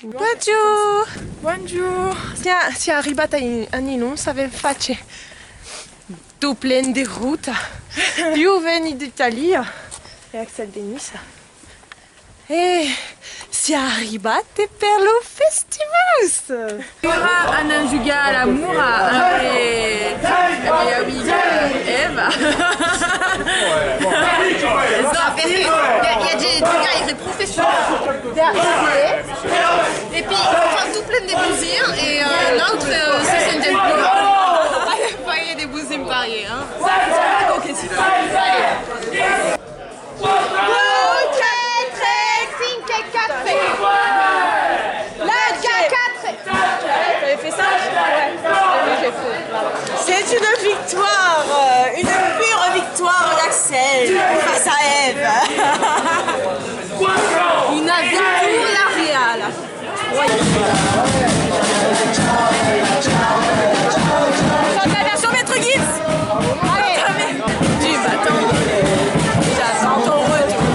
Bonjour! Bonjour! Si arrivate a Nilons, avem face duplen de ruta. Io veni d'Italia e Axel Denis. E si arrivate per lo festival! Ora Anna Juga l'amura e amiga Eva. Il y a des gars, il est professionnel. Et puis, enfin, tout plein de bousines et l'autre, c'est un jet il y a des bousines pariées. Hein. C'est une victoire, une pure victoire d'Axel face à Eve. Une aventura reale. Chante la version Maître Gibbs. Allez, du bâton. J'attends ton retour.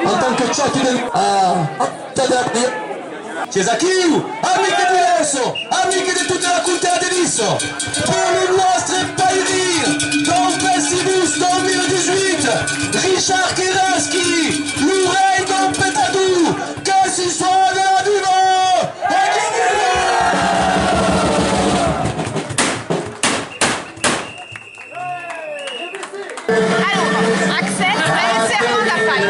En tant que chatino Cesachiu, amiche di Rosso, amiche di tutta la cultura di Nisso, pour le nostre païri, dans Festibus 2018, Richard Kiraski, l'oreille dans Pétadou, que ce soit de la vivo, Allora, Axel, è il serment da fai.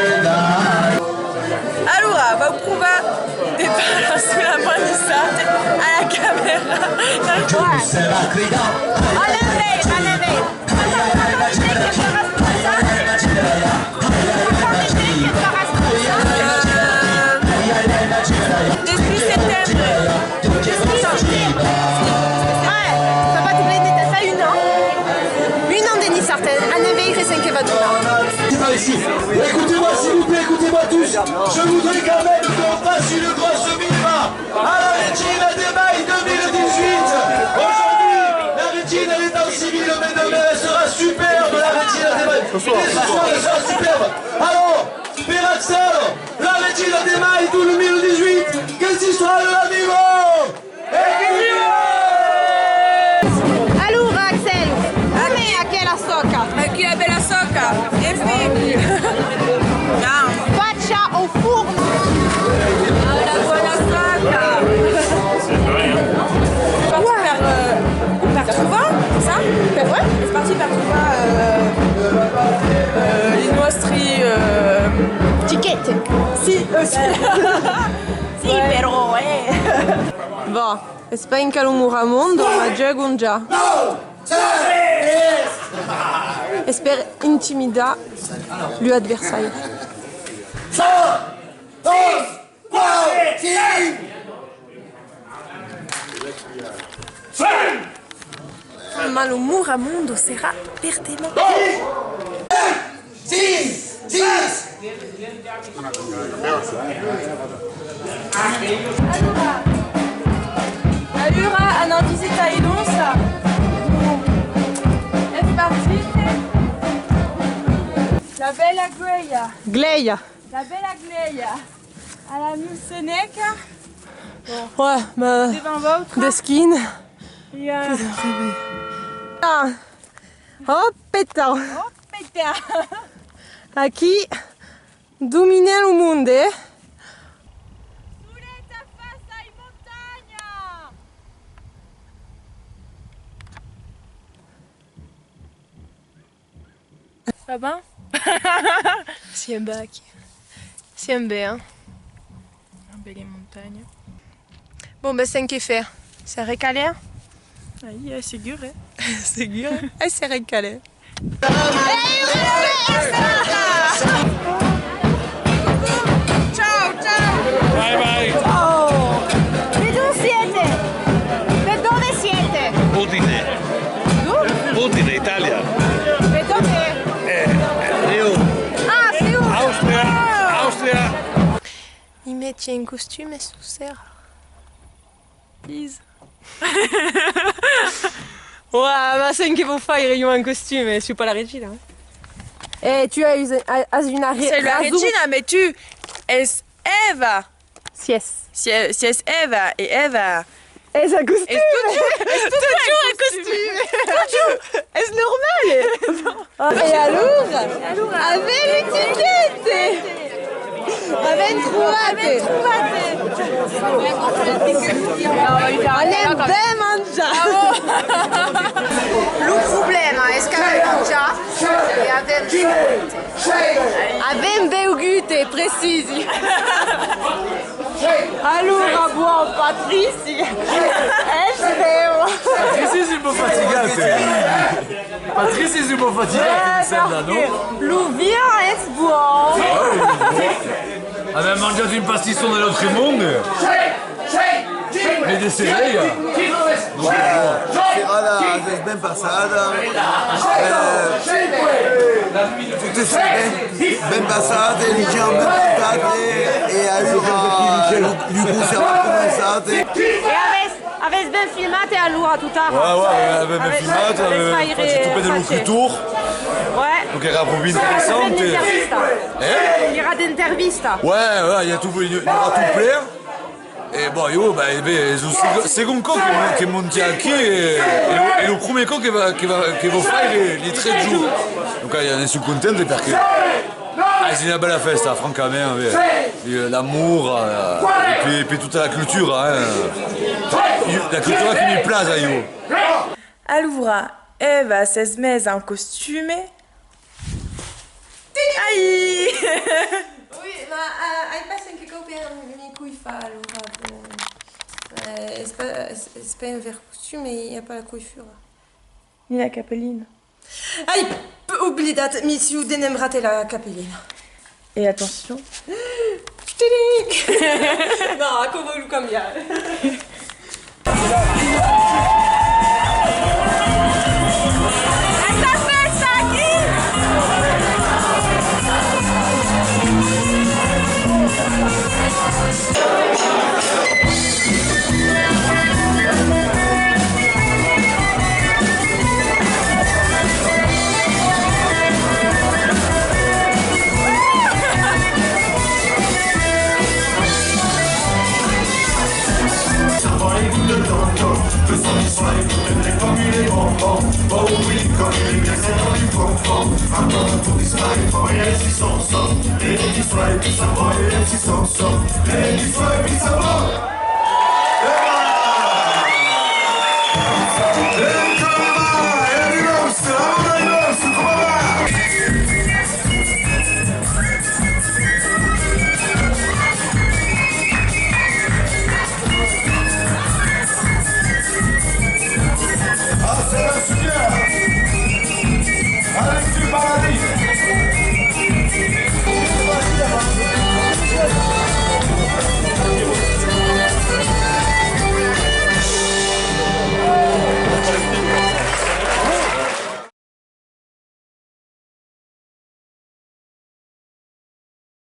Allora, vă pruva de parla sulla manissate alla camera. Depuis septembre. Une an Denis Sartel, Annevei Resenkevatuna. Écoutez-moi s'il vous plaît, écoutez-moi tous. Je voudrais quand même qu'on fasse une grosse mima à la Regina des Mailles 2018. Aujourd'hui, la Regina elle est en civil, mais demain elle sera superbe, la Regina des Mailles. Et ce soir elle sera superbe. Alors, per Axel, la Regina des Mailles 2018, che si sono la vivo! E vivo! Allora, Axel, a me a che la socca? Chi è bella socca? E qui. Faccia au forno. La buona socca. Per Trouva, ça? Ouais, c'est parti per Trouva i nostri Etichette. Sì, sì, però Va, c'est in calumura mondo, ma giogun già. Espère intimider l'adversaire. Ma l'umura mondo sarà per te. Allora, hanno visita Ilonsa. È partita. La bella Gleia. Gleia. La bella Gleia. À la Mulseneca. Ouais, mais Devant votre. de skin. Ah. Oh pétain. Oh putain! Aqui dominer le monde. Pulita face in montagna! Ça va? C'est un bac. C'est un bien. Une belle montagne. Bon, ben, c'est qu'à faire. C'est récalé. Aí, c'est dur, hein? C'est dur. Et c'est récalé. Ciao, ciao. Bye bye. E dove siete? E dove siete? Udine. Udine, Italia. E dove? Io. Ah, Friuli. Austria. metti in costume stasera? Please. Ma sai che può fare io in costume? Je suis pas la regina. E tu hai una C'est la regina, mais tu es Eva. Yes. Si es Eva et Eva. Es un costume. Es toujours un costume. È normale. E allora? Ave l'etichette. Aven trovate. Anem ben mangiare. Le problema è che già e Avem beugute, precisi. Allora, buon Patrici. Es vero. Patrice è un po' fatigante. Patrice è un po' fatigante, mi sembra, no? L'uvia es buon. Abbiamo mangiato un pastisson dell'altro mondo. Mais des céréales. Serrada às vezes bem passada, tudo bem passada, ele tinha bem passado e allora du coup ça va commencer. Aveți ben filmate allora tutta? Ouais, aveva filmato, aveva fatto tutto dello tour. Ouais. Donc era proprio interessante. Il y aura d'intervista. Ouais, il y a tout, il y aura tout plein. Et bon, c'est le second co che monti aqui e le premier co che va fare les 3 jours. Donc on est contenti perché c'est une belle festa, francamente, l'amour et puis toute la culture, la culture qui mi piace io. Allora, Eva si è messa in costume. Aïe. Oui, ma hai penso anche come cui fa allora. C'est pas un vrai costume, il n'y a pas la coiffure. Ni la cappellina. Ai, oubliate, mi si denem rater la cappellina. Et attention. No, come voglio cambiare. Les